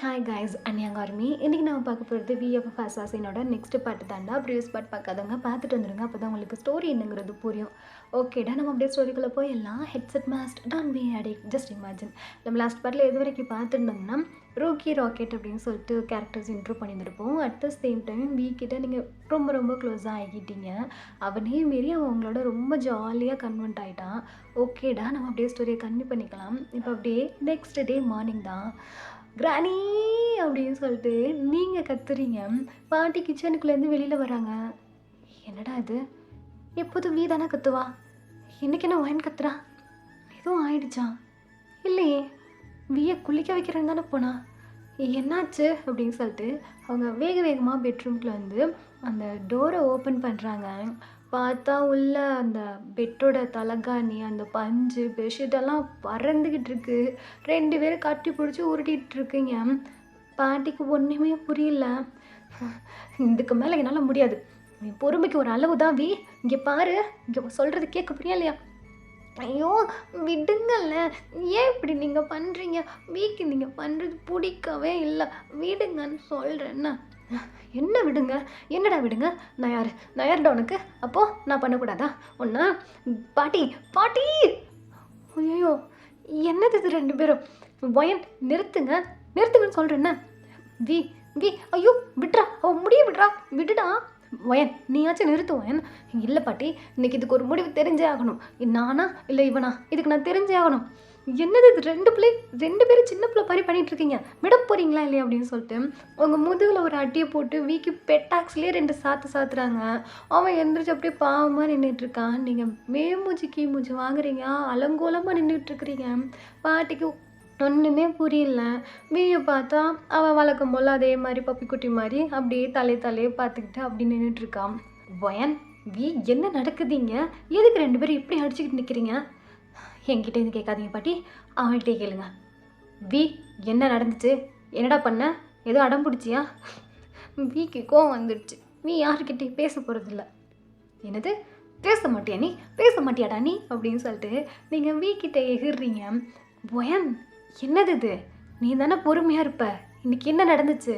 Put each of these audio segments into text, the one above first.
Hi guys அன்னியாங்க army. இன்றைக்கி நம்ம பார்க்க போகிறது விஎஃப்எஃப் அசாசினோட நெக்ஸ்ட் பார்ட் தாண்டா. ப்ரீவியஸ் பார்ட் பார்க்காதவங்க பார்த்துட்டு வந்துடுங்க, அப்போ தான் உங்களுக்கு ஸ்டோரி என்னங்கிறது புரியும். ஓகேடா, நம்ம அப்படியே ஸ்டோரிக்குள்ளே போயிடலாம். Headset must don't be addict. Just imagine நம்ம லாஸ்ட் பார்ட்டில் எது வரைக்கும் பார்த்துருந்தோம்னா ரூக்கி ராக்கெட் அப்படின்னு சொல்லிட்டு கேரக்டர்ஸ் இன்ட்ரூ பண்ணியிருப்போம். அட் த சேம் டைம் வீக்கிட்ட நீங்கள் ரொம்ப க்ளோஸாக ஆகிட்டீங்க. அவனே மாரி அவன் உங்களோட ரொம்ப ஜாலியாக கன்வென்ட் ஆகிட்டான். ஓகேடா, நம்ம அப்படியே ஸ்டோரியை கன்டினியூ பண்ணிக்கலாம். இப்போ அப்படியே நெக்ஸ்ட் டே மார்னிங் தான். கிராணி அப்படின்னு சொல்லிட்டு நீங்கள் கத்துறீங்க. பாட்டி கிச்சனுக்குள்ளேருந்து வெளியில் வராங்க. என்னடா இது, எப்போதும் வீ தானே கத்துவா, இன்றைக்கி என்ன ஒயின் கத்துறா? எதுவும் ஆயிடுச்சா? இல்லையே, வீயை குளிக்க வைக்கிறேன்னு தானே போனா, என்னாச்சு அப்படின்னு சொல்லிட்டு அவங்க வேகமாக பெட்ரூம்குள்ளே வந்து அந்த டோரை ஓப்பன் பண்ணுறாங்க. பார்த்தா உள்ள அந்த பெட்டோட தலகாணி, அந்த பஞ்சு, பெட்ஷீட்டெல்லாம் பறந்துக்கிட்டு இருக்கு. 2 பேரும் கட்டி பிடிச்சி உருட்டிகிட்டு இருக்குங்க. பாட்டிக்கு ஒன்றுமே புரியல. இதுக்கு மேலே என்னால் முடியாது, என் பொறுமைக்கு ஒரு அளவு தான். இங்கே பாரு, இங்கே சொல்கிறது கேட்க புரியலையா? ஐயோ விடுங்கல்ல, ஏன் இப்படி நீங்கள் பண்ணுறீங்க? வீக்கு நீங்கள் பண்ணுறது பிடிக்கவே இல்லை, விடுங்கன்னு சொல்கிறேன்னா. என்ன விடுங்க? என்னடா விடுங்க? நான் யாருடா உனக்கு? அப்போது நான் பண்ணக்கூடாதா ஒன்றா? பாட்டி பாட்டி, ஐயோ என்னது இது 2 பேரும்? ஒயன் நிறுத்துங்கன்னு சொல்கிறேன்னா. வி வி ஐயோ விட்றா, அவன் முடிய விடுடா. ஒயன் நீயாச்சும் நிறுத்து ஒயன். இல்லை பாட்டி, இன்றைக்கி இதுக்கு ஒரு முடிவு தெரிஞ்சே ஆகணும். நானா இல்லை இவனா, இதுக்கு நான் தெரிஞ்சே ஆகணும். என்னது இது, 2 பேரும் சின்ன பிள்ளை மாதிரி பண்ணிகிட்ருக்கீங்க, விட போகிறீங்களா இல்லையா அப்படின்னு சொல்லிட்டு அவங்க முதுகில் ஒரு அட்டியை போட்டு வீக்கி பெட்டாக்ஸ்லேயே 2 சாத்துறாங்க. அவன் எந்திரிச்சு அப்படியே பாவமாக நின்றுட்டுருக்கான். நீங்கள் மேமூச்சி கீமூச்சி வாங்குறீங்க, அலங்கோலமாக நின்றுட்டுருக்குறீங்க. பாட்டிக்கு ஒன்றுமே புரியல. வீயை பார்த்தா அவன் வழக்கம் போல் அதே மாதிரி பப்பிக்குட்டி மாதிரி அப்படியே தலையை பார்த்துக்கிட்டு அப்படி நின்றுட்டுருக்கான். ஒயன் வீ என்ன நடக்குதுங்க? எதுக்கு 2 பேரும் இப்படி அடிச்சுக்கிட்டு நிற்கிறீங்க? என்கிட்ட இது கேட்காதீங்க பாட்டி, அவன்கிட்டே கேளுங்க. வி என்ன நடந்துச்சு? என்னடா பண்ண? ஏதோ அடம் பிடிச்சியா? வீக்கு கோவம் வந்துடுச்சு. நீ யாருக்கிட்டே பேச போகிறதில்ல. என்னது பேச மாட்டியா நீ? பேச மாட்டியாடா நீ அப்படின்னு சொல்லிட்டு நீங்கள் வீக்கிட்ட எகிர்றீங்க. ஒயன் என்னது இது? நீ தானே பொறுமையாக இருப்ப, இன்றைக்கி என்ன நடந்துச்சு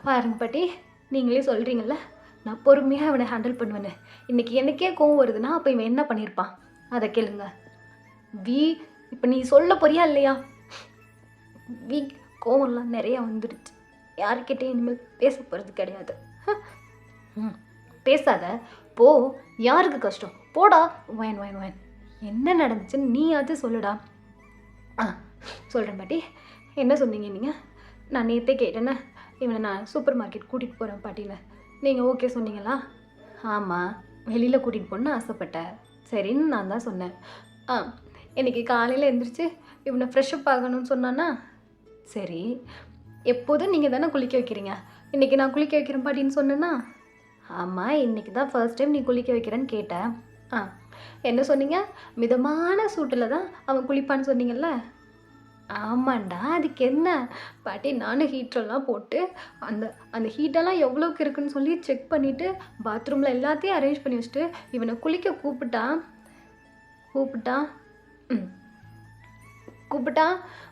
பாருங்க பாட்டி. நீங்களே சொல்கிறீங்கள நான் பொறுமையாக அவனை ஹேண்டில் பண்ணுவேன்னு. இன்றைக்கி எனக்கே கோவம் வருதுன்னா அப்போ இவன் என்ன பண்ணியிருப்பான்? அதை கேளுங்க. வீ இப்போ நீ சொல்ல போறியா இல்லையா? வீ கோவம்லாம் நிறையா வந்துடுச்சு, யாருக்கிட்டே இனிமேல் பேச போகிறது கிடையாது. பேசாத போ, யாருக்கு கஷ்டம்? போடா. ஒயன் என்ன நடந்துச்சுன்னு நீயாச்சும் சொல்லுடா. சொல்கிறேன் பாட்டி. என்ன சொன்னீங்க நீங்கள்? நான் நேற்றே கேட்டேன்னே, இவனை நான் சூப்பர் மார்க்கெட் கூட்டிகிட்டு போகிறேன் பாட்டின்னு. நீங்கள் ஓகே சொன்னீங்களா? ஆமாம், வெளியில் கூட்டிகிட்டு போகணுன்னு ஆசைப்பட்டேன். சரின்னு நான் தான் சொன்னேன். இன்றைக்கி காலையில் எழுந்திரிச்சு இவனை ஃப்ரெஷ்அப் ஆகணும்னு சொன்னான்னா. சரி, எப்போதும் நீங்கள் தானே குளிக்க வைக்கிறீங்க, இன்றைக்கி நான் குளிக்க வைக்கிறேன் பாட்டின்னு சொன்னேன்னா. ஆமாம், இன்றைக்கி தான் ஃபர்ஸ்ட் டைம் நீ குளிக்க வைக்கிறேன்னு கேட்டேன். என்ன சொன்னீங்க? மிதமான சூட்டில் தான் அவன் குளிப்பான்னு சொன்னீங்கல்ல. ஆமாண்டா, அதுக்கு என்ன பாட்டி? நானும் ஹீட்டரெல்லாம் போட்டு அந்த ஹீட்டெல்லாம் எவ்வளோக்கு இருக்குன்னு சொல்லி செக் பண்ணிவிட்டு பாத்ரூமில் எல்லாத்தையும் அரேஞ்ச் பண்ணி வச்சுட்டு இவனை குளிக்க கூப்பிட்டா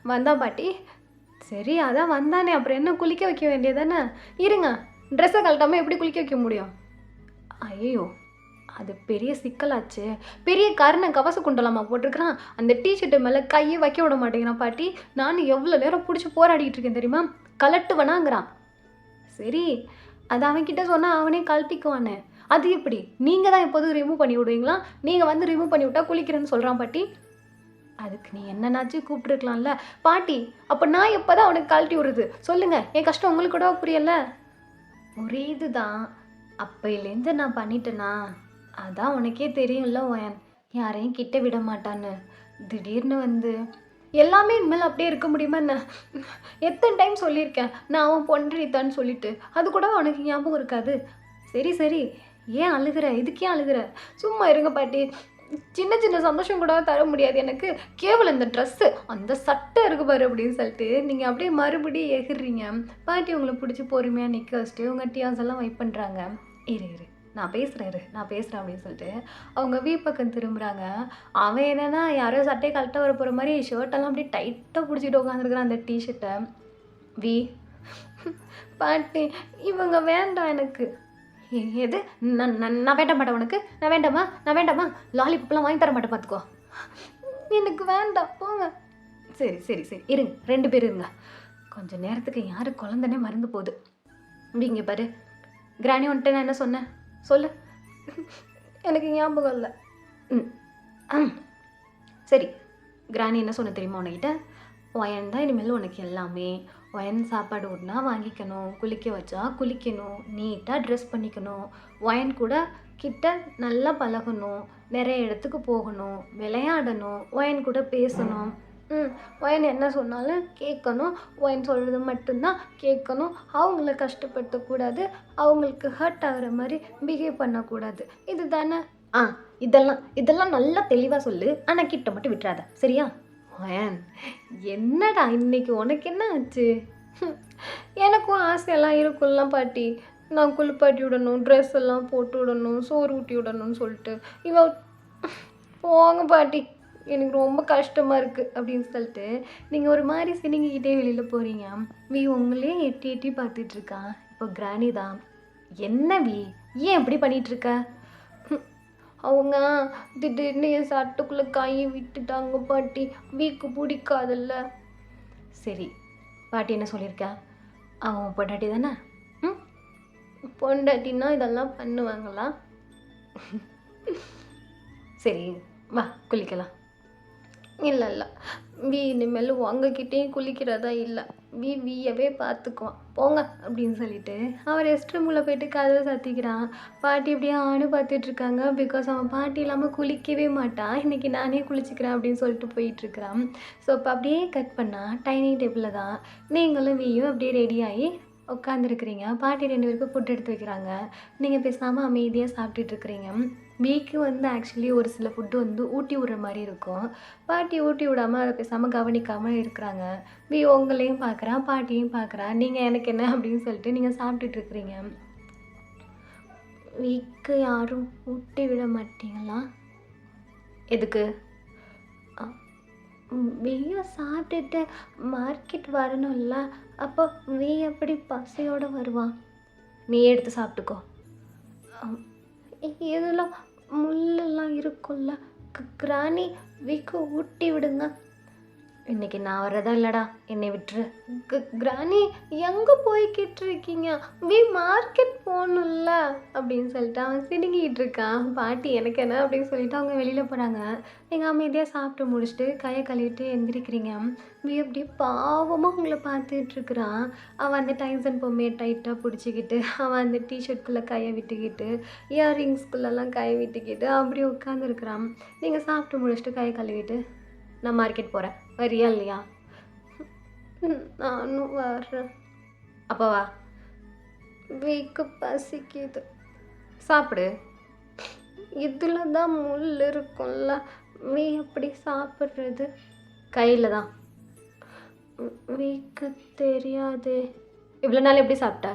வந்தான் பாட்டி. சரி, அதான் வந்தானே, அப்புறம் என்ன குளிக்க வைக்க வேண்டியதானே? இருங்க, ட்ரெஸ்ஸை கழட்டாமல் எப்படி குளிக்க வைக்க முடியும்? ஐயோ, அது பெரிய சிக்கலாச்சு. பெரிய காரணம் கவச குண்டலமாக போட்டிருக்கிறான். அந்த டிஷர்ட்டு மேலே கையை வைக்க விட மாட்டேங்கிறான் பாட்டி. நான் எவ்வளோ நேரம் பிடிச்சி போராடிட்டு இருக்கேன் தெரியுமா? கலட்டு வேணாங்கிறான். சரி, அது அவன்கிட்ட சொன்னால் அவனே கழட்டிக்குவானே. அது எப்படி? நீங்கள் தான் எப்போதும் ரிமூவ் பண்ணி விடுவீங்களா? நீங்கள் வந்து ரிமூவ் பண்ணி விட்டா குளிக்கிறேன்னு சொல்கிறான் பாட்டி. அதுக்கு நீ என்னன்னாச்சும் கூப்பிட்டுருக்கலாம்ல பாட்டி. அப்போ நான் எப்போ தான் அவனுக்கு கழட்டி விடுறது சொல்லுங்கள்? என் கஷ்டம் உங்களுக்கு கூட புரியல? ஒரே இதுதான், அப்பையிலேருந்து நான் பண்ணிட்டேனா? அதான் உனக்கே தெரியும்ல ஒயன், யாரையும் கிட்ட விட மாட்டான்னு. திடீர்னு வந்து எல்லாமே இனிமேல் அப்படியே இருக்க முடியுமா என்ன? எத்தனை டைம் சொல்லியிருக்கேன் நான் அவன் பொன்றித்தான்னு சொல்லிட்டு, அது கூட உனக்கு ஞாபகம் இருக்காது. சரி, ஏன் அழுகிற? இதுக்கே அழுகிற? சும்மா இருங்க பாட்டி. சின்ன சந்தோஷம் கூட தர முடியாது எனக்கு, கேவலம் இந்த ட்ரெஸ்ஸு, அந்த சட்டை இருக்கு பாரு அப்படின்னு சொல்லிட்டு நீங்கள் அப்படியே மறுபடியும் எகிர்றீங்க. பாட்டி உங்களை பிடிச்சி பொறுமையாக நிற்க வச்சுட்டு உங்கள் டியாஸ் எல்லாம் வெயிட் பண்ணுறாங்க. இரு நான் பேசுகிறேன் அப்படின்னு சொல்லிட்டு அவங்க வீ பக்கம் திரும்புகிறாங்க. அவன் என்னென்னா யாரோ சட்டையை கழட்ட வர போகிற மாதிரி ஷர்ட்டெல்லாம் அப்படியே டைட்டாக பிடிச்சிட்டு உட்காந்துருக்குறான் அந்த டிஷர்ட்டை. வி பாட்டி இவங்க வேண்டாம் எனக்கு. எது? நான் நான் நான் வேண்டாம் மாட்டேன் உனக்கு? நான் வேண்டாமா? நான் வேண்டாமா? லாலிபப்லாம் வாங்கி தர மாட்டேன் பார்த்துக்கோ. எனக்கு வேண்டாம் போங்க. சரி சரி சரி இருங்க, 2 பேர் இருங்க. கொஞ்சம் நேரத்துக்கு யார் குழந்தனே மறந்து போகுது. இங்கே பாரு, கிராணி வந்துட்டு நான் என்ன சொன்னேன் சொல்லு. எனக்கு ஞாபகம் இல்லை. ம் ம் சரி, கிராணி என்ன சொன்ன தெரியுமா உனக்கிட்ட? ஒயன் தான் இனிமேல் உனக்கு எல்லாமே. ஒயன் சாப்பாடு ஊட்டினா வாங்கிக்கணும், குளிக்க வச்சா குளிக்கணும், நீட்டாக ட்ரெஸ் பண்ணிக்கணும், ஒயன் கூட கிட்ட நல்லா பழகணும், நிறைய இடத்துக்கு போகணும், விளையாடணும், ஒயன் கூட பேசணும். ஒயன் என்ன சொன்னாலும் கேட்கணும், ஒயன் சொல்கிறது மட்டும்தான் கேட்கணும், அவங்கள கஷ்டப்படுத்தக்கூடாது, அவங்களுக்கு ஹர்ட் ஆகிற மாதிரி பிஹேவ் பண்ணக்கூடாது. இது தானே? இதெல்லாம் நல்லா தெளிவாக சொல்லு, ஆனால் கிட்ட மட்டும் விட்டுறாத சரியா? ஒயன் என்னடா இன்னைக்கு உனக்கு என்ன ஆச்சு? எனக்கும் ஆசையெல்லாம் இருக்கும்ல பாட்டி. நான் குளிப்பாட்டி விடணும், ட்ரெஸ் எல்லாம் போட்டு விடணும், சோறு ஊட்டி விடணும்னு சொல்லிட்டு இவ போங்க பாட்டி, எனக்கு ரொம்ப கஷ்டமாக இருக்குது அப்படின்னு சொல்லிட்டு நீங்கள் ஒரு மாதிரி சினிங்கிக்கிட்டே வெளியில் போகிறீங்க. வி உங்களே எட்டி எட்டி பார்த்துட்ருக்கா. இப்போ கிராணி தான், என்ன வி ஏன் இப்படி பண்ணிகிட்ருக்க? அவங்க திடீர்னு என் சட்டுக்குள்ளே கையை விட்டுட்டாங்க பாட்டி, வீக்கு பிடிக்காதல்ல. சரி, பாட்டி என்ன சொல்லியிருக்கா? அவன் பொண்டாட்டி தானே? பொண்டாட்டின்னா இதெல்லாம் பண்ணுவாங்களா? சரி வா குளிக்கலாம். இல்லை வி இனிமேல் உங்ககிட்டேயும் குளிக்கிறதா இல்லை, வியவே பார்த்துக்குவான் போங்க அப்படின்னு சொல்லிட்டு அவன் ரெஸ்ட் ரூமில் போயிட்டு கதவை சாத்திக்கிறான். பாட்டி இப்படியே பார்த்துட்ருக்காங்க. பிகாஸ் அவன் பாட்டி இல்லாமல் குளிக்கவே மாட்டான். இன்றைக்கி நானே குளிச்சுக்கிறேன் அப்படின்னு சொல்லிட்டு போயிட்டுருக்கிறான். ஸோ இப்போ அப்படியே கட் பண்ணால் டைனிங் டேபிளில் தான் நீங்களும் வியும் அப்படியே ரெடியாகி உட்காந்துருக்குறீங்க. பாட்டி 2 பேருக்கும் ஃபுட் எடுத்து வைக்கிறாங்க. நீங்கள் பேசாமல் அமைதியாக சாப்பிட்டுட்ருக்குறீங்க. வீக்கு ஆக்சுவலி ஒரு சில ஃபுட்டு ஊட்டி விடுற மாதிரி இருக்கும். பாட்டி ஊட்டி விடாமல் அதை பேசாமல் கவனிக்காமல் இருக்கிறாங்க. உங்களையும் பார்க்குறான், பாட்டியும் பார்க்குறான். நீங்கள் எனக்கு என்ன அப்படின்னு சொல்லிட்டு நீங்கள் சாப்பிட்டுட்ருக்குறீங்க. வீக்கு யாரும் ஊட்டி விட மாட்டீங்களா? எதுக்கு? வெய்ய சாப்பிட்டுட்டு மார்க்கெட் வரணும்ல, அப்போ எப்படி பசியோடு வருவான்? நீ எடுத்து சாப்பிட்டுக்கோ. இதெல்லாம் முள்ளெல்லாம் இருக்கும்ல, கிராணி வீக்கு ஊட்டி விடுங்க. இன்றைக்கி நான் வர்றதா இல்லைடா, என்னை விட்டுரு. கிராணி எங்கே போய்கிட்டு இருக்கீங்க? மார்க்கெட் போகணும்ல அப்படின்னு சொல்லிட்டு அவன் சிடுங்கிட்டு இருக்கான். பாட்டி எனக்கு என்ன அப்படின்னு சொல்லிட்டு அவங்க வெளியில் போகிறாங்க. நீங்கள் அமைதியாக சாப்பிட்டு முடிச்சுட்டு கையை கழுவிட்டு எந்திரிக்கிறீங்க. அப்படியே பாவமாக உங்களை பார்த்துட்ருக்குறான். அவன் அந்த டைசன் பொம்மையை டைட்டாக பிடிச்சிக்கிட்டு, அவன் அந்த டிஷர்ட்குள்ளே கையை விட்டுக்கிட்டு, இயர்ரிங்ஸ்குள்ளெல்லாம் கையை விட்டுக்கிட்டு அப்படியே உட்காந்துருக்குறான். நீங்கள் சாப்பிட்டு முடிச்சுட்டு கையை கழுவிட்டு, நான் மார்க்கெட் போகிறேன், வரியா இல்லையா? நானும் வர்றேன். அப்போ வா. வீக்கு பசிக்குது, சாப்பிடு. இதில் தான் முள் இருக்கும்ல, எப்படி சாப்பிட்றது? கையில் தான். வீக்கு தெரியாது. இவ்வளோ நாள் எப்படி சாப்பிட்ட?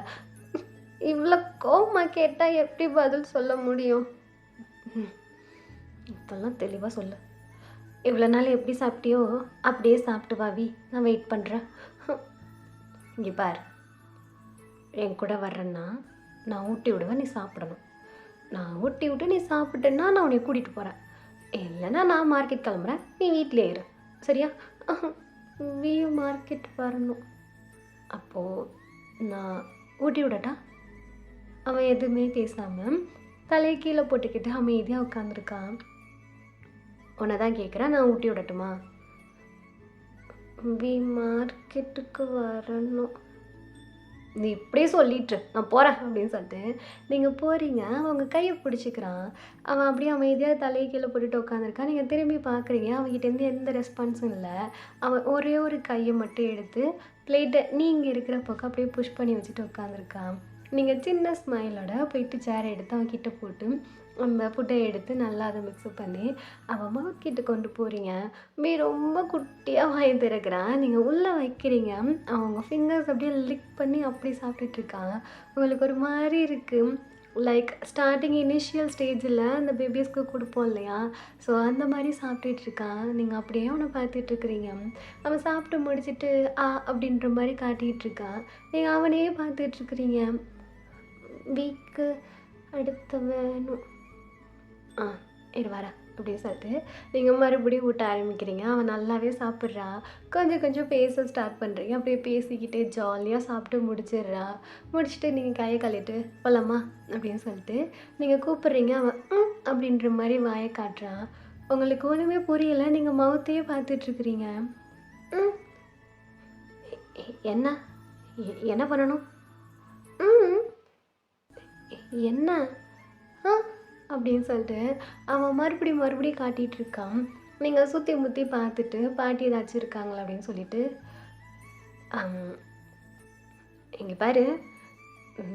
இவ்வளோ கோவமாக கேட்டால் எப்படி பதில் சொல்ல முடியும்? இதெல்லாம் தெளிவாக சொல்லு. இவ்வளோ நாள் எப்படி சாப்பிட்டியோ அப்படியே சாப்பிட்டு வாவி, நான் வெயிட் பண்ணுறேன். இங்கே பார், என் கூட வர்றேன்னா நான் ஊட்டி விடுவேன், நீ சாப்பிடணும். நான் ஊட்டி விட்டு நீ சாப்பிட்டேன்னா நான் உன்னை கூட்டிகிட்டு போகிறேன். இல்லைன்னா நான் மார்க்கெட் கிளம்புறேன், நீ வீட்டிலே இரு சரியா? மார்க்கெட் வரணும். அப்போது நான் ஊட்டி விடட்டா? அவன் எதுவுமே பேசாமல் தலையை கீழே போட்டுக்கிட்டு அமைதியாக உட்காந்துருக்கான். உன்னை தான் கேட்குறேன், நான் ஊட்டி விடட்டுமா? மார்க்கெட்டுக்கு வரணும். நீ இப்படியே சொல்லிட்டு நான் போகிறேன் அப்படின்னு சொல்லிட்டு நீங்கள் போகிறீங்க. அவங்க கையை பிடிச்சிக்கிறான். அவன் அப்படியே அமைதியாக தலையை கீழே போட்டுட்டு உட்காந்துருக்கான். நீங்கள் திரும்பி பார்க்குறீங்க, அவங்ககிட்டேருந்து எந்த ரெஸ்பான்ஸும் இல்லை. அவன் ஒரே ஒரு கையை மட்டும் எடுத்து பிளேட்டை நீங்கள் இருக்கிற பக்கம் அப்படியே புஷ் பண்ணி வச்சுட்டு உட்காந்துருக்கான். நீங்கள் சின்ன ஸ்மைலோட போயிட்டு சேரை எடுத்து அவன் கிட்டே போட்டு அந்த ஃபுட்டை எடுத்து நல்லா அதை மிக்ஸ் பண்ணி அவன் மகக்கிட்ட கொண்டு போகிறீங்க. ரொம்ப குட்டியாக வாங்கி திறக்கிறான். நீங்கள் உள்ளே வைக்கிறீங்க. அவங்க ஃபிங்கர்ஸ் அப்படியே லிக் பண்ணி அப்படி சாப்பிட்டுட்ருக்கான். உங்களுக்கு ஒரு மாதிரி இருக்குது. லைக் ஸ்டார்ட்டிங் இனிஷியல் ஸ்டேஜில் அந்த பேபிஸ்க்கு கொடுப்போம் இல்லையா? ஸோ அந்த மாரி சாப்பிட்டுட்டு இருக்கான். நீங்க அப்படியே அவன பார்த்துட்ருக்கிறீங்க. அவன் சாப்பிட்டு முடிச்சுட்டு, அப்படின்ற மாரி காட்டிகிட்டு இருக்கான். நீங்க அவனையே பார்த்துட்ருக்கிறீங்க. வீக்கு அடுத்து வேணும். ஆ இரு வரேன் அப்படின்னு சொல்லிட்டு நீங்கள் மறுபடியும் ஊட்ட ஆரம்பிக்கிறீங்க. அவன் நல்லாவே சாப்பிட்றான். கொஞ்சம் கொஞ்சம் பேச ஸ்டார்ட் பண்ணுறீங்க. அப்படியே பேசிக்கிட்டே ஜாலியாக சாப்பிட்டு முடிச்சிடுறான். முடிச்சுட்டு நீங்கள் கையை கழுவிட்டு போலாமா அப்படின்னு சொல்லிட்டு நீங்கள் கூப்பிட்றீங்க. அவன் அப்படின்ற மாதிரி வாயை காட்டுறான். உங்களுக்கு ஒன்றுமே புரியலை. நீங்கள் மவுத்தையே பார்த்துட்ருக்குறீங்க. ம் என்ன என்ன பண்ணணும்? ம் என்ன அப்படின்னு சொல்லிட்டு அவன் மறுபடியும் காட்டிகிட்டு இருக்கான். நீங்கள் சுற்றி முற்றி பார்த்துட்டு பாட்டி ஏதாச்சும் இருக்காங்களா அப்படின்னு சொல்லிட்டு, இங்கே பாரு,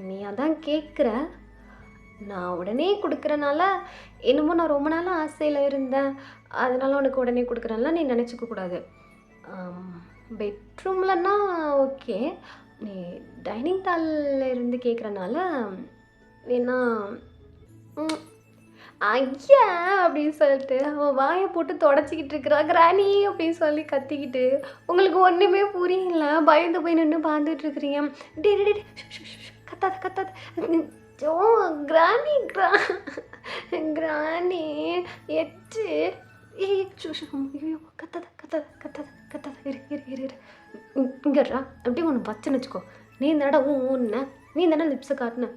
நீ அதான் கேட்குற, நான் உடனே கொடுக்குறனால என்னமோ நான் ரொம்ப நாளாக ஆசையில் இருந்தேன், அதனால உனக்கு உடனே கொடுக்குறனால நீ நினச்சிக்க கூடாது. பெட்ரூம்லன்னா ஓகே, நீ டைனிங் ஹாலில் இருந்து கேட்குறனால வேணா ஐயா அப்படின்னு சொல்லிட்டு அவன் வாயை போட்டு தொடச்சிக்கிட்டு இருக்கிறா. கிராணி அப்படின்னு சொல்லி கத்திக்கிட்டு, உங்களுக்கு ஒன்றுமே புரியல, பயந்து போய் நின்று பார்த்துட்ருக்குறீங்க. டே டே கத்தாத கத்தாத ஜோ கிராணி கிராணி எச்சு ஐயோ கத்தாத கத்தாத கத்தாத கத்தாத இரு இரு இரு இரு இங்கடா அப்படி ஒன்று வச்சுன்னு வச்சுக்கோ. நீ தானடா ஊன்ன, நீ தானே லிப்ஸை காட்டின.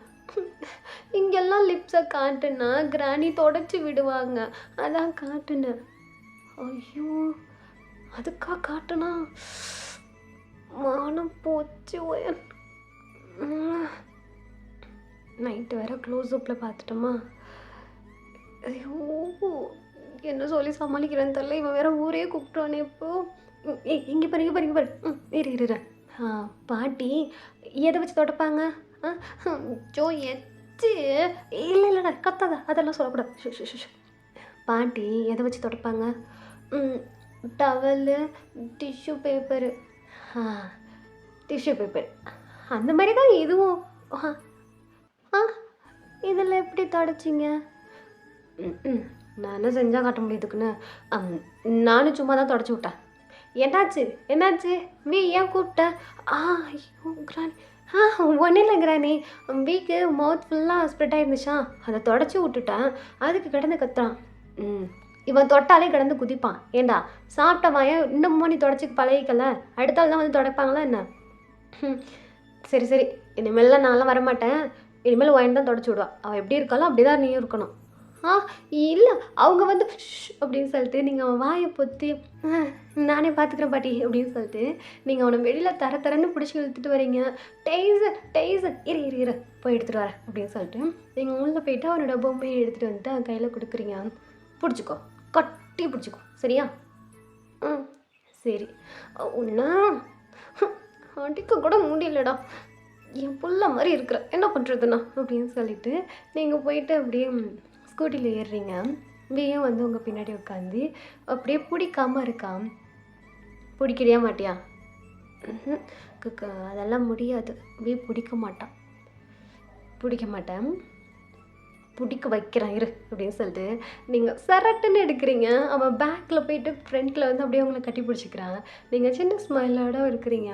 இங்கெல்லாம் லிப்ஸை காட்டுனா கிராணி தொடச்சி விடுவாங்க, அதான் காட்டுனேன். ஐயோ அதுக்கா காட்டுனா மானம் போச்சு. நைட்டு வேற க்ளோஸ்அப்பில் பார்த்துட்டோமா. ஐயோ என்ன சொல்லி சமாளிக்கிறேன்னு தெரியல. இவன் வேற ஊரே கூப்பிட்டானே. இப்போ இங்கே பாரு இங்கே பாரு இங்கே பாரு இரு இரு பாட்டி எதை வச்சு தொடப்பாங்க? ஜோ எச்சு இல்லை இல்லைடா கத்தாத, அதெல்லாம் சொல்லக்கூடாது. பாட்டி எதை வச்சு தொடப்பாங்க? Towel, tissue paper. Tissue paper அந்த மாதிரி தான் இதுவும். இதில் எப்படி தொடச்சிங்க? நான் என்ன செஞ்சால் காட்ட முடியுதுக்குன்னு நானும் சும்மா தான் தொடச்சி விட்டேன். என்னாச்சு என்னாச்சு வீ ஏன் கூப்பிட்ட? ஐயோ கிராணி ஒன்றும் இல்லை கிராணி, வீக்கு மவுத் ஃபுல்லாக ஸ்ப்ரெட் ஆகிருந்துச்சா, அதை தொடச்சி விட்டுட்டேன், அதுக்கு கிடந்து கத்துறான். இவன் தொட்டாலே கிடந்து குதிப்பான். ஏண்டா சாப்பிட்ட வாயன் இன்னும் நீ தொடச்சிக்கு பழகிக்கல, அடுத்த ஆள் தான் வந்து தொடப்பாங்களா என்ன? சரி சரி இனிமேலாம் நான்லாம் வரமாட்டேன், இனிமேல் ஒயன் தான் தொடச்சி விடுவான். அவள் எப்படி இருக்காளோ அப்படி தான் நீயும் இருக்கணும். இல்லை அவங்க வந்து அப்படின்னு சொல்லிட்டு நீங்கள் அவன் வாயை பொத்தி நானே பார்த்துக்கிறேன் பாட்டி அப்படின்னு சொல்லிட்டு நீங்கள் அவனை வெளியில் தரன்னு பிடிச்சி இழுத்துட்டு வரீங்க. டெய்சன் இரு இரு இரு போய் எடுத்துகிட்டு வரேன் அப்படின்னு சொல்லிட்டு நீங்கள் உள்ளே போயிட்டு அவனோட பொம்மையை எடுத்துகிட்டு வந்துட்டு அவன் கையில் கொடுக்குறீங்க. பிடிச்சிக்கோ, கட்டி பிடிச்சிக்கோ, சரியா? சரி. ஒன்றா அடிக்க கூட முடியலடா, என் புள்ள மாதிரி இருக்கிற, என்ன பண்ணுறதுண்ணா அப்படின்னு சொல்லிட்டு நீங்கள் போயிட்டு அப்படியே ஸ்கூட்டியில் ஏறுறீங்க. வீயும் வந்து உங்கள் பின்னாடி உட்காந்து அப்படியே பிடிக்காமல் இருக்கான். பிடிக்கிறியா மாட்டியா? அதெல்லாம் முடியாது, வீ பிடிக்க மாட்டான். பிடிக்க மாட்டேன், பிடிக்க வைக்கிறான் இரு அப்படின்னு சொல்லிட்டு நீங்கள் சரட்டுன்னு எடுக்கிறீங்க. அவன் பேக்கில் போயிட்டு ஃப்ரண்ட்டில் வந்து அப்படியே உங்களை கட்டி பிடிச்சிக்கிறான். நீங்கள் சின்ன ஸ்மைலோட இருக்கிறீங்க.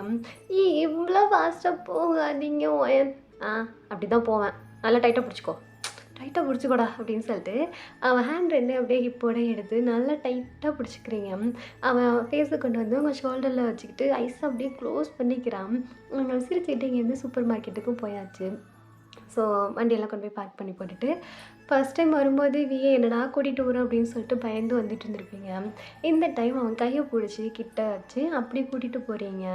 இவ்வளோ ஃபாஸ்ட்டாக போகாதீங்க ஒயன். அப்படி தான் போவேன், நல்லா டைட்டாக பிடிச்சிக்கோ, டைட்டாக பிடிச்சிக்கோடா அப்படின்னு சொல்லிட்டு அவன் ஹேண்ட் ரெண்டு அப்படியே ஹிப்போட எடுத்து நல்லா டைட்டாக பிடிச்சிக்கிறீங்க. அவன் ஃபேஸை கொண்டு வந்து உங்கள் ஷோல்டரில் வச்சுக்கிட்டு ஐஸை அப்படியே க்ளோஸ் பண்ணிக்கிறான். நாங்கள் சிரிச்சுக்கிட்டு இங்கேருந்து சூப்பர் மார்க்கெட்டுக்கும் போயாச்சு. ஸோ வண்டியெல்லாம் கொண்டு போய் பார்க் பண்ணி போட்டுட்டு ஃபஸ்ட் டைம் வரும்போது விஏ என்னடா கூட்டிகிட்டு வரோம் அப்படின்னு சொல்லிட்டு பயந்து வந்துட்டு இருந்திருப்பீங்க. இந்த டைம் அவன் கையை பிடிச்சி கிட்ட வச்சு அப்படி கூட்டிகிட்டு போகிறீங்க.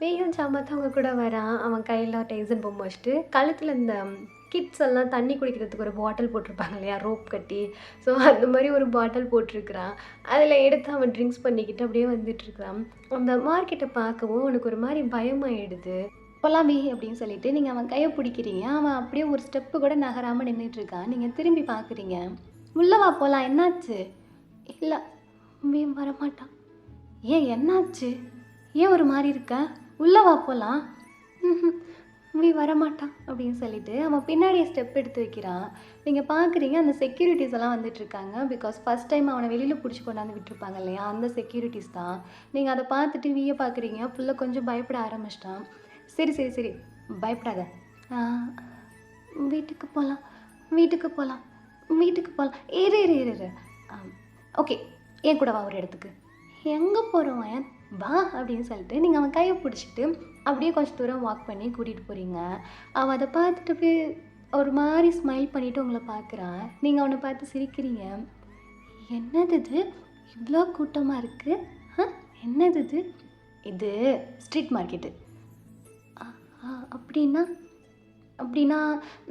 வெய்யும் சாமத்தான் அவங்க கூட வரான். அவன் கையில் டைசன் பொம்மை வச்சுட்டு கழுத்தில் இந்த கிட்ஸ் எல்லாம் தண்ணி குடிக்கிறதுக்கு ஒரு பாட்டில் போட்டிருப்பாங்க இல்லையா, ரோப் கட்டி. ஸோ அந்த மாதிரி ஒரு பாட்டில் போட்டிருக்கிறான். அதில் எடுத்து அவன் ட்ரிங்க்ஸ் பண்ணிக்கிட்டு அப்படியே வந்துட்டுருக்கிறான். அந்த மார்க்கெட்டை பார்க்கவும் அவனுக்கு ஒரு மாதிரி பயமாகிடுது. போலாமே அப்படின்னு சொல்லிட்டு நீங்கள் அவன் கையை பிடிக்கிறீங்க. அவன் அப்படியே ஒரு ஸ்டெப்பு கூட நகராமல் நின்றுட்டுருக்கான். நீங்கள் திரும்பி பார்க்குறீங்க. உள்ளவா போகலாம், என்னாச்சு? இல்லை மீன் வரமாட்டான். ஏன் என்னாச்சு? ஏன் ஒரு மாதிரி இருக்க? உள்ளவா போகலாம். வி வரமாட்டான் அப்படின்னு சொல்லிட்டு அவன் பின்னாடியே ஸ்டெப் எடுத்து வைக்கிறான். நீங்கள் பார்க்குறீங்க அந்த செக்யூரிட்டிஸ் எல்லாம் வந்துட்டுருக்காங்க. பிகாஸ் ஃபஸ்ட் டைம் அவனை வெளியில் பிடிச்சி கொண்டாந்து விட்டுருப்பாங்க இல்லையா, அந்த செக்யூரிட்டிஸ் தான். நீங்கள் அதை பார்த்துட்டு வியை பார்க்குறீங்க. புள்ள கொஞ்சம் பயப்பட ஆரம்பிச்சிட்டான். சரி சரி சரி பயப்படாத, ஆ, வீட்டுக்கு போகலாம் வீட்டுக்கு போகலாம் வீட்டுக்கு போகலாம், இரு இரு இரு இரு. ஓகே, என் கூட வா ஒரு இடத்துக்கு. எங்கே போகிறோம் வா அப்படின்னு சொல்லிட்டு நீங்கள் அவன் கையை பிடிச்சிட்டு அப்படியே கொஞ்சம் தூரம் வாக் பண்ணி கூட்டிகிட்டு போகிறீங்க. அவன் அதை பார்த்துட்டு அப்படியே ஒரு மாதிரி ஸ்மைல் பண்ணிவிட்டு உங்களை பார்க்குறான். நீங்கள் அவனை பார்த்து சிரிக்கிறீங்க. என்னது இது இவ்வளோ கூட்டமாக இருக்குது? என்னது இது? இது ஸ்ட்ரீட் மார்க்கெட்டு. அப்படின்னா அப்படின்னா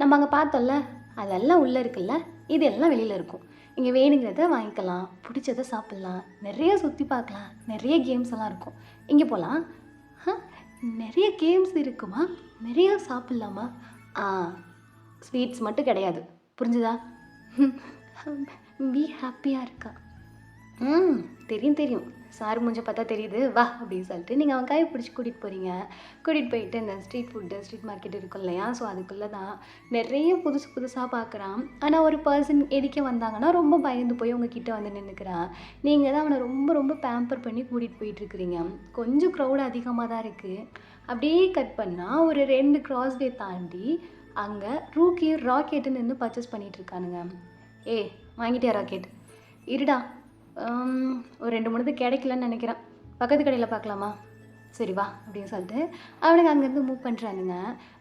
நம்ம அங்கே பார்த்தோம்ல, அதெல்லாம் உள்ளே இருக்குல்ல, இது எல்லாம் வெளியில் இருக்கும். இங்கே வேணுங்கிறத வாங்கிக்கலாம், பிடிச்சதை சாப்பிட்லாம், நிறைய சுற்றி பார்க்கலாம், நிறைய கேம்ஸ் எல்லாம் இருக்கும். இங்கே போகலாம். நிறைய கேம்ஸ் இருக்குமா? நிறைய சாப்பிட்லாமா? ஸ்வீட்ஸ் மட்டும் கிடையாது, புரிஞ்சுதா? பி ஹாப்பியாக இருக்கா? தெரியும் தெரியும், சார் மூஞ்ச பார்த்தா தெரியுது, வா அப்படின்னு சொல்லிட்டு நீங்கள் அவன் கையை பிடிச்சி கூட்டிகிட்டு போகிறீங்க. கூட்டிகிட்டு போயிட்டு இந்த ஸ்ட்ரீட் மார்க்கெட் இருக்கும் இல்லையா, ஸோ அதுக்குள்ளே தான் நிறைய புதுசாக பார்க்குறான். ஆனால் ஒரு பர்சன் எதுக்கே வந்தாங்கன்னா ரொம்ப பயந்து போய் உங்ககிட்ட வந்து நின்றுக்கிறான். நீங்கள் தான் அவனை ரொம்ப ரொம்ப பேம்பர் பண்ணி கூட்டிகிட்டு போயிட்டுருக்குறீங்க. கொஞ்சம் க்ரௌட் அதிகமாக தான் இருக்குது. அப்படியே கட் பண்ணால் ஒரு 2 கிராஸ்வே தாண்டி அங்கே ராக்கெட்டுன்னு நின்று பர்ச்சேஸ் பண்ணிகிட்ருக்கானுங்க. வாங்கிட்டியா ராக்கெட்? இருடா, ஒரு 2-3 கிடைக்கலன்னு நினைக்கிறேன், பக்கத்து கடையில் பார்க்கலாமா? சரி வா அப்படின்னு சொல்லிட்டு அவனுக்கு அங்கேருந்து மூவ் பண்ணுறானுங்க.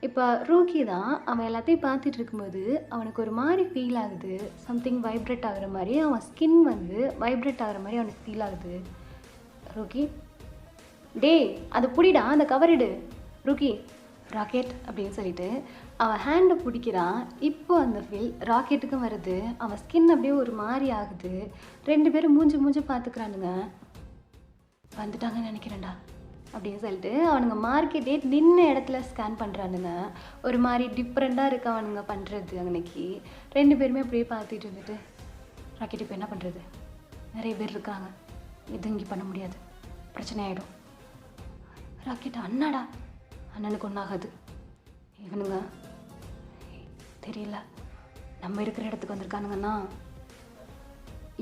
இப்போ ரூக்கி தான் அவன் எல்லாத்தையும் பார்த்துட்டு இருக்கும்போது அவனுக்கு ஒரு மாதிரி ஃபீல் ஆகுது. சம்திங் வைப்ரேட் ஆகுற மாதிரி, அவன் ஸ்கின் வந்து வைப்ரேட் ஆகுற மாதிரி அவனுக்கு ஃபீல் ஆகுது. ரூக்கி, டே அதை பிடிடா, அந்த கவரிடு. ரூக்கி, ராக்கெட் அப்படின்னு சொல்லிட்டு அவன் ஹேண்டை பிடிக்கிறான். இப்போ அந்த ஃபீல் ராக்கெட்டுக்கும் வருது. அவன் ஸ்கின் அப்படியே ஒரு மாதிரி ஆகுது. 2 பேரும் மூஞ்சி பார்த்துக்கிறானுங்க. வந்துட்டாங்கன்னு நினைக்கிறேன்டா அப்படின்னு சொல்லிட்டு அவனுங்க மார்க்கெட்டே நின்ன இடத்துல ஸ்கேன் பண்ணுறானுங்க. ஒரு மாதிரி டிஃப்ரெண்ட்டாக இருக்கு அவனுங்க பண்ணுறது. அன்னைக்கு 2 பேருமே அப்படியே பார்த்துட்டு இருந்துட்டு, ராக்கெட் இப்போ என்ன பண்ணுறது? நிறைய பேர் இருக்காங்க, எதுவும் இங்கே பண்ண முடியாது, பிரச்சனை ஆகிடும். ராக்கெட் அண்ணாடா, அண்ணனுக்கு ஒன்றாகாது. இவனுங்க தெரியல, நம்ம இருக்கிற இடத்துக்கு வந்திருக்கானுங்கன்னா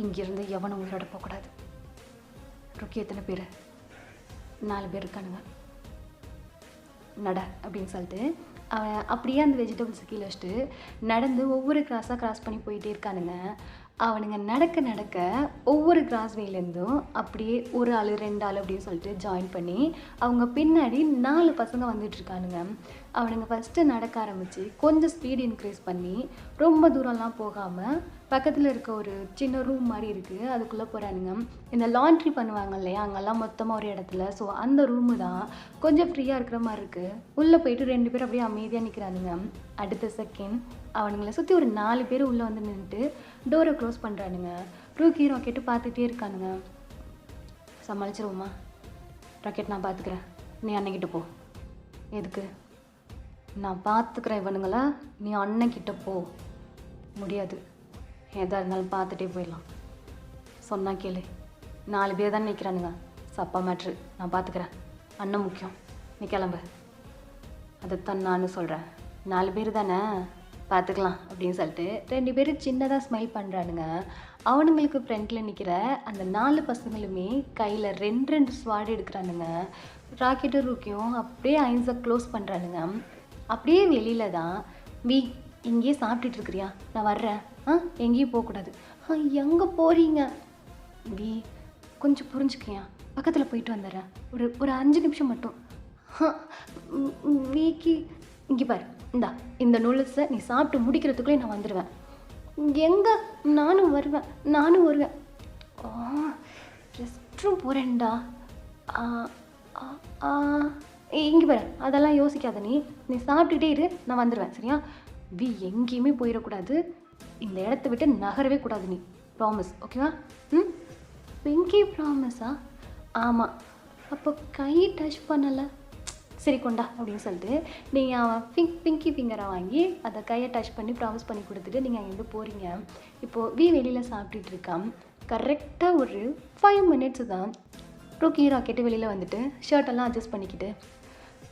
இங்கேருந்து எவனும் உயிரோட போகக்கூடாது. ருக்கி எத்தனை பேர்? 4 பேர் இருக்கானுங்க. நட அப்படின்னு சொல்லிட்டு அவன் அப்படியே அந்த வெஜிடபிள்ஸை கீழே வச்சுட்டு நடந்து ஒவ்வொரு கிராஸ் பண்ணி போயிட்டே இருக்கானுங்க. அவனுங்க நடக்க ஒவ்வொரு கிராஸ்வேலேருந்தும் அப்படியே ஒரு ஆள் 2 ஆள் அப்படின்னு சொல்லிட்டு ஜாயின் பண்ணி அவங்க பின்னாடி 4 பசங்க வந்துட்டுருக்கானுங்க. அவனுங்க ஃபஸ்ட்டு நடக்க ஆரம்பித்து கொஞ்சம் ஸ்பீடு இன்க்ரீஸ் பண்ணி ரொம்ப தூரம்லாம் போகாமல் பக்கத்தில் இருக்க ஒரு சின்ன ரூம் மாதிரி இருக்குது, அதுக்குள்ளே போகிறானுங்க. இந்த லாண்ட்ரி பண்ணுவாங்க இல்லையா, அங்கெல்லாம் மொத்தமாக ஒரு இடத்துல. ஸோ அந்த ரூமு தான் கொஞ்சம் ஃப்ரீயாக இருக்கிற மாதிரி இருக்குது. உள்ளே போயிட்டு 2 பேர் அப்படியே அமைதியாக நிற்கிறானுங்க. அடுத்த செகண்ட் அவனுங்களை சுற்றி ஒரு 4 பேர் உள்ளே வந்து நின்றுட்டு டோரை க்ளோஸ் பண்ணுறானுங்க. ராக்கெட்டு பார்த்துட்டே இருக்கானுங்க. சமாளிச்சிருவோமா? ராக்கெட் நான் பார்த்துக்கிறேன், நீ அண்ணன்கிட்ட போ. எதுக்கு? நான் பார்த்துக்கிறேன் இவனுங்களா, நீ அண்ணன்கிட்ட போ. முடியாது, எதாக இருந்தாலும் பார்த்துட்டே போயிடலாம். சொன்னால் கேளு, 4 பேர் தான் நிற்கிறானுங்க. சப்பா மேட்ரு, நான் பார்த்துக்கிறேன், அண்ணன் முக்கியம், நீ கிளம்பு. அதைத்தான் நானும் சொல்கிறேன், 4 பேர் தானே, பார்த்துக்கலாம் அப்படின்னு சொல்லிட்டு 2 பேரும் சின்னதாக ஸ்மைல் பண்ணுறானுங்க. அவனுங்களுக்கு ஃப்ரண்ட்டில் நிற்கிற அந்த 4 பசங்களுமே கையில் 2 ஸ்வாட் எடுக்கிறானுங்க. ராக்கெட்டும் ரூக்கியும் அப்படியே ஐன்ஸை க்ளோஸ் பண்ணுறானுங்க. அப்படியே வெளியில் தான், இங்கேயே சாப்பிட்டுட்டு இருக்கிறியா, நான் வர்றேன், எங்கேயும் போகக்கூடாது. எங்கே போகிறீங்க? கொஞ்சம் புரிஞ்சுக்கியா, பக்கத்தில் போயிட்டு வந்துடுறேன், ஒரு 5 நிமிஷம் மட்டும். வீக்கி, இங்கே பாரு, இந்த நூடுல்ஸை நீ சாப்பிட்டு முடிக்கிறதுக்குள்ளே நான் வந்துடுவேன். எங்கே? நானும் வருவேன். ரெஸ்ட் ரூம் போகிறேன்டா. இங்கே பாரு, அதெல்லாம் யோசிக்காத, நீ சாப்பிட்டுக்கிட்டே இரு, நான் வந்துடுவேன், சரியா? எங்கேயுமே போயிடக்கூடாது, இந்த இடத்த விட்டு நகரவே கூடாது, நீ ப்ராமிஸ், ஓகேவா? பிங்கி ப்ராமிஸா? ஆமாம். அப்போ கை டச் பண்ணலை, சரி கொண்டா அப்படின்னு சொல்லிட்டு நீங்கள் அவன் பிங்கி ஃபிங்கரை வாங்கி அதை கையை டச் பண்ணி ப்ராமிஸ் பண்ணி கொடுத்துட்டு நீங்கள் அங்கேருந்து போகிறீங்க. இப்போது வெளியில் சாப்பிட்டுட்டு இருக்கான். கரெக்டாக ஒரு 5 மினிட்ஸ் தான் ராக்கெட்டு வெளியில் வந்துட்டு ஷர்ட்டெல்லாம் அட்ஜஸ்ட் பண்ணிக்கிட்டு,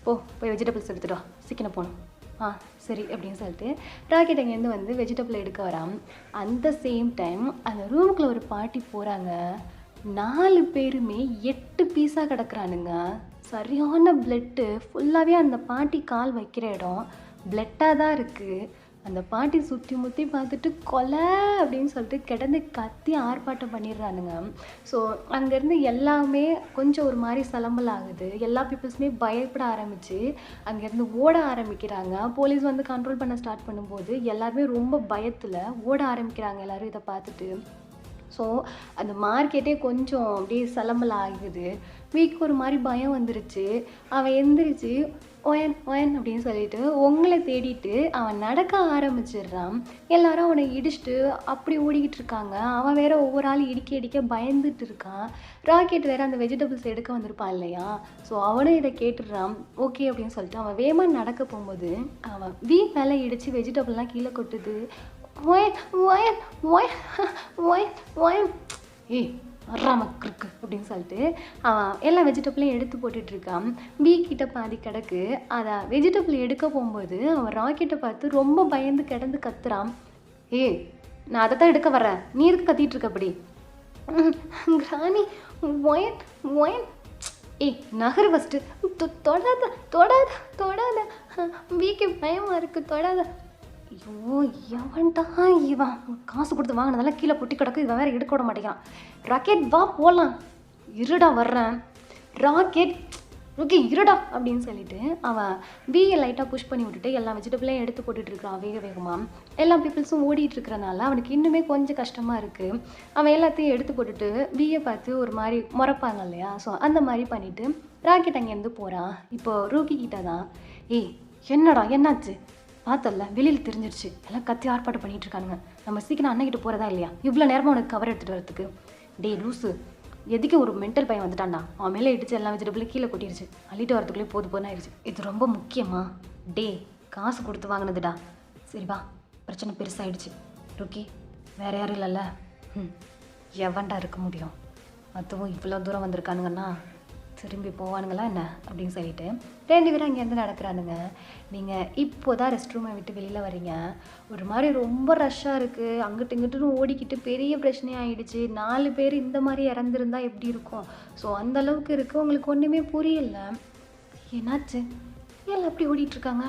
போய் வெஜிடபிள்ஸ் எடுத்துட்டு வா, சீக்கிரம் போகணும். ஆ சரி அப்படின்னு சொல்லிட்டு ராக்கெட் அங்கேருந்து வந்து வெஜிடபிள் எடுக்க வரான். அந்த சேம் டைம் அந்த ரூமுக்குள்ளே ஒரு பாட்டி போகிறாங்க. 4 பேருமே 8 பீஸாக கிடக்குறானுங்க. சரியான பிளட்டு ஃபுல்லாகவே அந்த பாட்டி கால் வைக்கிற இடம் பிளட்டாக தான் இருக்குது. அந்த பாட்டி சுற்றி முற்றி பார்த்துட்டு கொலை அப்படின்னு சொல்லிட்டு கிடந்து கத்தி ஆர்ப்பாட்டம் பண்ணிடுறானுங்க. ஸோ அங்கேருந்து எல்லாமே கொஞ்சம் ஒரு மாதிரி சலம்பல் ஆகுது. எல்லா பீப்புள்ஸுமே பயப்பட ஆரம்பித்து அங்கேருந்து ஓட ஆரம்பிக்கிறாங்க. போலீஸ் வந்து கண்ட்ரோல் பண்ண ஸ்டார்ட் பண்ணும்போது எல்லாருமே ரொம்ப பயத்தில் ஓட ஆரம்பிக்கிறாங்க எல்லோரும் இதை பார்த்துட்டு. ஸோ அந்த மார்க்கெட்டே கொஞ்சம் அப்படியே சலம்பல் ஆகுது. வீக்கு ஒரு மாதிரி பயம் வந்துருச்சு. அவன் எந்திரிச்சு ஒயன் ஒயன் அப்படின்னு சொல்லிட்டு உங்களை தேடிட்டு அவன் நடக்க ஆரம்பிச்சிடுறான். எல்லாரும் அவனை இடிச்சிட்டு அப்படி ஓடிக்கிட்டு இருக்காங்க. அவன் வேற ஒவ்வொரு ஆள் இடிக்க பயந்துட்டு இருக்கான். ராக்கெட் வேற அந்த வெஜிடபிள்ஸ் எடுக்க வந்திருப்பான் இல்லையா, ஸோ அவனும் இதை கேட்டுடுறான். ஓகே அப்படின்னு சொல்லிட்டு அவன் வேகமாக நடக்க போகும்போது அவன் மேலே இடித்து வெஜிடபிள்லாம் கீழே கொட்டுது. Wine wine wine wine wine ஏய் வர்றாமக்கு அப்படின்னு சொல்லிட்டு அவன் எல்லா வெஜிடபிளையும் எடுத்து போட்டுட்ருக்கான். கிட்ட பாதி கிடக்கு. அதை வெஜிடபிள் எடுக்க போகும்போது அவன் ராக்கெட்டை பார்த்து ரொம்ப பயந்து கிடந்து கத்துறான். நான் அதை தான் எடுக்க வர்றேன், நீ எதுக்கு கத்திட்டு இருக்க அப்படி? கிராணி ஒயன் ஒயன் நகர் ஃபஸ்ட்டு, தொடாத தொடாத தொடாத, வீக்கு பயமாக இருக்குது, தொடாத. ஐயோ எவன்டா இவன், காசு கொடுத்து வாங்கினதெல்லாம் கீழே பொட்டி கிடக்கு, இவன் வேறு எடுக்க விட மாட்டேங்கிறான். ராக்கெட் வா போகலாம், இருடா வர்றேன். ராக்கெட் ஓகே இருடா அப்படின்னு சொல்லிட்டு அவன் வீயை லைட்டாக புஷ் பண்ணி விட்டுட்டு எல்லா வெஜிடபிளையும் எடுத்து போட்டுட்ருக்கான் வேகமாக. எல்லா பீப்புள்ஸும் ஓடிட்டு இருக்கிறனால அவனுக்கு இன்னுமே கொஞ்சம் கஷ்டமாக இருக்குது. அவன் எல்லாத்தையும் எடுத்து போட்டுட்டு வீயை பார்த்து ஒரு மாதிரி முறைப்பாங்க இல்லையா, ஸோ அந்த மாதிரி பண்ணிவிட்டு ராக்கெட் அங்கேருந்து போகிறான். இப்போ ரூக்கி கிட்ட தான் என்னடா என்னாச்சு பார்த்தல, வெளியில் தெரிஞ்சிருச்சு, எல்லாம் கத்தி ஆர்ப்பாட்டம் பண்ணிகிட்டு இருக்கானுங்க, நம்ம சீக்கிரம் அண்ணகிட்ட போகிறதா இல்லையா, இவ்வளோ நேரமாக உனக்கு கவர் எடுத்துகிட்டு வரதுக்கு. லூஸு எதுக்கு ஒரு மென்டல் பையன் வந்துட்டான்டா, அவன் மேலே இடிச்சு எல்லாம் வெஜிடபிளும் கீழே கொட்டிடுச்சு, அள்ளிட்டு வரதுக்குள்ளே போதும் ஆயிடுச்சு. இது ரொம்ப முக்கியமா? காசு கொடுத்து வாங்கினதுடா. சரிப்பா, பிரச்சனை பெருசாகிடுச்சு. ருக்கி வேறு யாரும் இல்லைல்ல, எவன்டா இருக்க முடியும், அதுவும் இவ்வளோ தூரம் வந்திருக்கானுங்கன்னா திரும்பி போவானுங்களா என்ன அப்படின்னு சொல்லிட்டு 2 பேரும் அங்கேருந்து நடக்கிறானுங்க. நீங்கள் இப்போ தான் ரெஸ்ட் ரூமை விட்டு வெளியில் வரீங்க. ஒரு மாதிரி ரொம்ப ரஷ்ஷாக இருக்குது, அங்கிட்டு இங்கிட்டு ஓடிக்கிட்டு பெரிய பிரச்சனையாகிடுச்சு. 4 பேர் இந்த மாதிரி இறந்துருந்தா எப்படி இருக்கும்? ஸோ அந்தளவுக்கு இருக்குது. உங்களுக்கு ஒன்றுமே புரியல. என்னாச்சு, எல்லாம் அப்படி ஓடிட்டுருக்காங்க.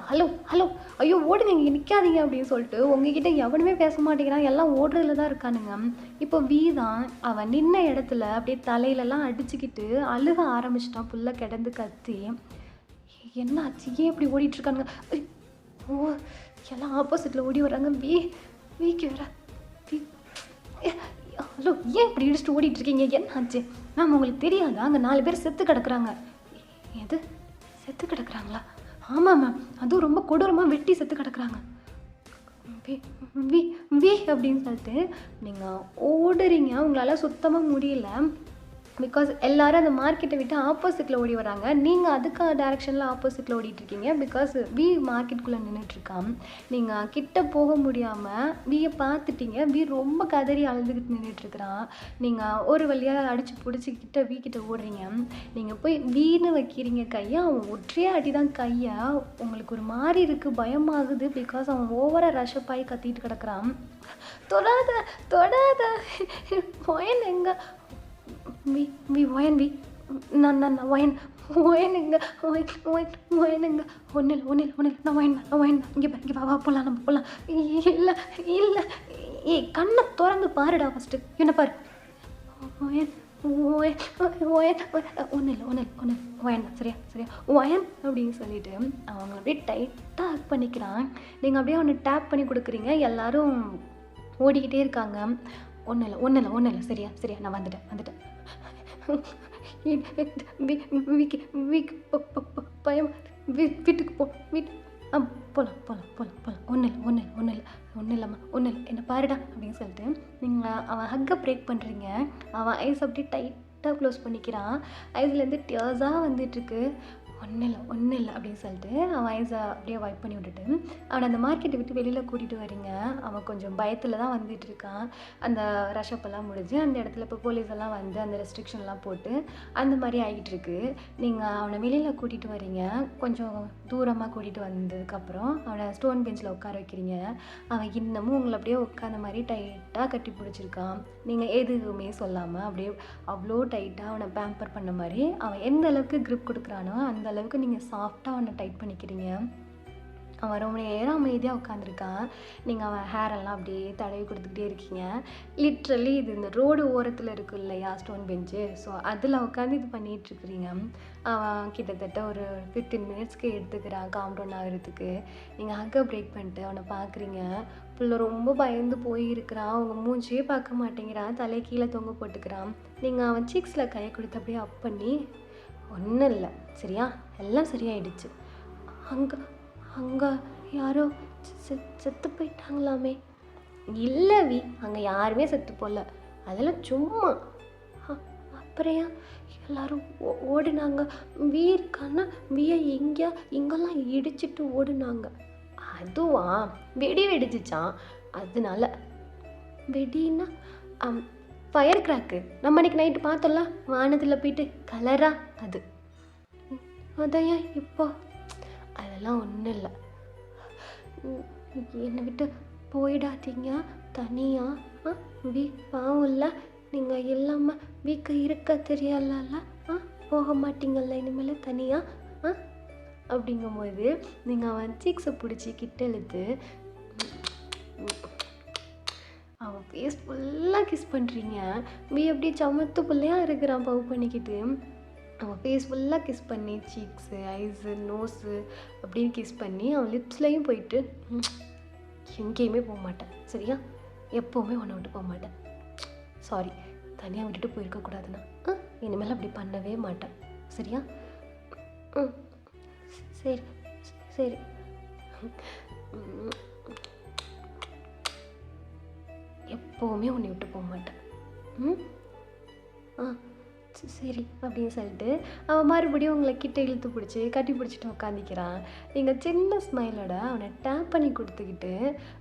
ஹலோ ஹலோ ஐயோ ஓடுங்க, இங்கே நிற்காதீங்க அப்படின்னு சொல்லிட்டு உங்ககிட்ட எவனுமே பேச மாட்டேங்கிறான், எல்லாம் ஓடுறதுல தான் இருக்கானுங்க. இப்போ தான் அவன் நின்ன இடத்துல அப்படியே தலையிலலாம் அடிச்சுக்கிட்டு அழுக ஆரம்பிச்சிட்டான், ஃபுல்லாக கிடந்து கத்தி. என்னாச்சு, ஏன் இப்படி ஓடிட்டுருக்கானுங்க? ஓ எல்லாம் ஆப்போசிட்டில் ஓடி வர்றாங்க. வீக்கு வேற ஹலோ ஏன் இப்படி இடிச்சுட்டு ஓடிட்டுருக்கீங்க, என்னாச்சு மேம்? உங்களுக்கு தெரியாதா, அங்கே 4 பேர் செத்து கிடக்குறாங்க. எது செத்து கிடக்குறாங்களா? ஆமாம் மேம், அதுவும் ரொம்ப கொடூரமாக வெட்டி செத்து கிடக்குறாங்க. அப்படின்னு சொல்லிட்டு நீங்கள் ஓடுறீங்க, உங்களால் சுத்தமாக முடியல. பிகாஸ் எல்லோரும் அந்த மார்க்கெட்டை விட்டு ஆப்போசிட்டில் ஓடி வராங்க. நீங்கள் அதுக்கு டைரெக்ஷனில் ஆப்போசிட்டில் ஓடிட்டுருக்கீங்க. பிகாஸ் மார்க்கெட்டுக்குள்ளே நின்றுட்டுருக்கான். நீங்கள் கிட்ட போக முடியாமல் வீயை பார்த்துட்டீங்க. ரொம்ப கதறி அழுதுகிட்டு நின்றுட்டுருக்குறான். நீங்கள் ஒரு வழியாக அடித்து பிடிச்சிக்கிட்ட கிட்ட ஓடுறீங்க. நீங்கள் போய் வீணு வைக்கிறீங்க கையை, அவன் ஒற்றையே அடி தான் கையை. உங்களுக்கு ஒரு மாதிரி இருக்குது, பயமாகுது. பிகாஸ் அவன் ஓவராக ரஷப்பாகி கத்திட்டு கிடக்குறான். தொடாத தொடாத ஒயன் எங்க ஒயன் நான் ஒயனுங்க ஒயனுங்க ஒன்னில் நான் ஒயன் இங்கே வா போகலாம், நம்ம போகலாம். இல்லை இல்லை கண்ணை திறந்து பாருடா ஃபஸ்ட்டு, என்ன பாரு. ஒயன் ஒயன் சரியா ஒயன் அப்படின்னு சொல்லிட்டு அவங்க அப்படியே டைட்டாக ஹக் பண்ணிக்கிறான். நீங்கள் அப்படியே அவனை டேப் பண்ணி கொடுக்குறீங்க. எல்லோரும் ஓடிக்கிட்டே இருக்காங்க. ஒன்றும் இல்லை சரியா நான் வந்துட்டேன். பயம் வீட்டுக்கு போகலாம். ஒன்றும் இல்லைம்மா என்ன பாருடா அப்படின்னு சொல்லிட்டு நீங்கள் அவன் ஹக்கை பிரேக் பண்ணுறீங்க. அவன் ஐஸ் அப்படியே டைட்டாக க்ளோஸ் பண்ணிக்கிறான். ஐஸ்லேருந்து டியர்ஸாக வந்துட்டுருக்கு. ஒன்றும் இல்லை அப்படின்னு சொல்லிட்டு அவன் ஐஸை அப்படியே வைப் பண்ணி விட்டுட்டு அவனை அந்த மார்க்கெட்டை விட்டு வெளியில் கூட்டிகிட்டு வரீங்க. அவன் கொஞ்சம் பயத்தில் தான் வந்துட்டு இருக்கான். அந்த ரஷப்பெல்லாம் முடிஞ்சு அந்த இடத்துல இப்போ போலீஸ் எல்லாம் வந்து அந்த ரெஸ்ட்ரிக்ஷன்லாம் போட்டு அந்த மாதிரி ஆகிட்டு இருக்கு. நீங்கள் அவனை வெளியில் கூட்டிகிட்டு வரீங்க. கொஞ்சம் தூரமாக கூட்டிகிட்டு வந்ததுக்கப்புறம் அவனை ஸ்டோன் பெஞ்சில் உட்கார வைக்கிறீங்க. அவன் இன்னமும் உங்களை அப்படியே உட்காந்த மாதிரி டைட்டாக கட்டி பிடிச்சிருக்கான். நீங்கள் எதுவுமே சொல்லாமல் அப்படியே அவ்வளோ டைட்டாக அவனை பேம்பர் பண்ண மாதிரி அவன் எந்த அளவுக்கு க்ரிப் கொடுக்குறானோ அந்த அளவுக்கு நீங்கள் சாஃப்டாக அவனை டைட் பண்ணிக்கிறீங்க. அவன் ரொம்ப நேரம் அமைதியாக உட்காந்துருக்கான். நீங்கள் அவன் ஹேரெல்லாம் அப்படியே தடவி கொடுத்துக்கிட்டே இருக்கீங்க. லிட்ரலி இது இந்த ரோடு ஓரத்தில் இருக்கும் இல்லையா ஸ்டோன் பெஞ்சு, ஸோ அதில் உட்காந்து இது பண்ணிகிட்ருக்குறீங்க. அவன் கிட்டத்தட்ட ஒரு 15 மினிட்ஸ்க்கு எடுத்துக்கிறான் காம் டவுன் ஆகிறதுக்கு. நீங்கள் ஹக்கை பிரேக் பண்ணிட்டு அவனை பார்க்குறீங்க. பிள்ளை ரொம்ப பயந்து போயிருக்கிறான். அவங்க மூஞ்சியே பார்க்க மாட்டேங்கிறான். தலை கீழே தொங்க போட்டுக்கிறான். நீங்கள் அவன் சீக்ஸில் கையை கொடுத்து அப்படியே அப் பண்ணி, ஒன்றும் இல்லை சரியா, எல்லாம் சரியாயிடுச்சு, அங்கே அங்கே யாரோ செத்து போயிட்டாங்களாமே. இல்லை வி, அங்கே யாருமே செத்து போகல, அதெல்லாம் சும்மா. அப்புறம் எல்லாரும் ஓடுனாங்க. வி இருக்கான்னா வியை இங்கெல்லாம் இடிச்சிட்டு ஓடுனாங்க. அதுவா, வெடி வெடிச்சிச்சான், அதனால. வெடின்னா ஃபயர் கிராக்கு, நம்ம அன்றைக்கி நைட்டு பார்த்தோம்ல வானத்தில் போயிட்டு கலரா, அது. அதையா இப்போ? அதெல்லாம் ஒன்றும் இல்லை. என்னை விட்டு போயிடாதீங்க தனியாக. பாவம் இல்லை, நீங்கள் இல்லாமல் வீக்க இருக்க தெரியல. போக மாட்டீங்கல்ல இனிமேல் தனியாக அப்படிங்கும்போது நீங்கள் அவன் சீக்ஸை பிடிச்சி கிட்ட இழுத்து அவன் ஃபேஸ் ஃபுல்லாக கிஸ் பண்ணுறீங்க. அப்படியே சமத்து பிள்ளையாக இருக்கிறான் பவ் பண்ணிக்கிட்டு. அவன் ஃபேஸ் ஃபுல்லாக கிஸ் பண்ணி சீக்ஸு, ஐஸு, நோஸு அப்படின்னு கிஸ் பண்ணி அவன் லிப்ஸ்லேயும் போயிட்டு எங்கேயுமே போக மாட்டேன் சரியா, எப்போவுமே உன்னை விட்டு போக மாட்டேன், சாரி தனியாக விட்டுட்டு போயிருக்கக்கூடாதுண்ணா, இனிமேல் அப்படி பண்ணவே மாட்டேன் சரியா. சரி சரி. எப்போவுமே உன்னை விட்டு போக மாட்டேன். சரி அப்படின்னு சொல்லிட்டு அவன் மறுபடியும் உங்களை கிட்ட இழுத்து பிடிச்சி கட்டி பிடிச்சிட்டு உட்காந்துக்கிறான். நீங்கள் சின்ன ஸ்மைலோட அவனை டேப் பண்ணி கொடுத்துக்கிட்டு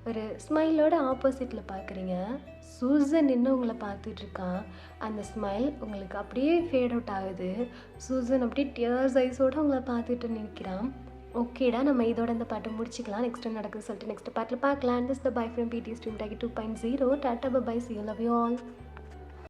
ஒரு ஸ்மைலோட ஆப்போசிட்டில் பார்க்குறீங்க. சூசன் இன்னும் உங்களை பார்த்துட்ருக்கான். அந்த ஸ்மைல் உங்களுக்கு அப்படியே ஃபேட் அவுட் ஆகுது. சூசன் அப்படியே டியர்ஸ் ஐஸோடு உங்களை பார்த்துட்டு நிற்கிறான். ஓகேடா, நம்ம இதோட இந்த பாட்டை முடிச்சிக்கலாம். நெக்ஸ்ட் டைம் நடக்குது சொல்லிட்டு நெக்ஸ்ட் பாட்டில் பார்க்கலாம். This the bye from PD stream talkie 2.0. Tata bye, see you, love you all.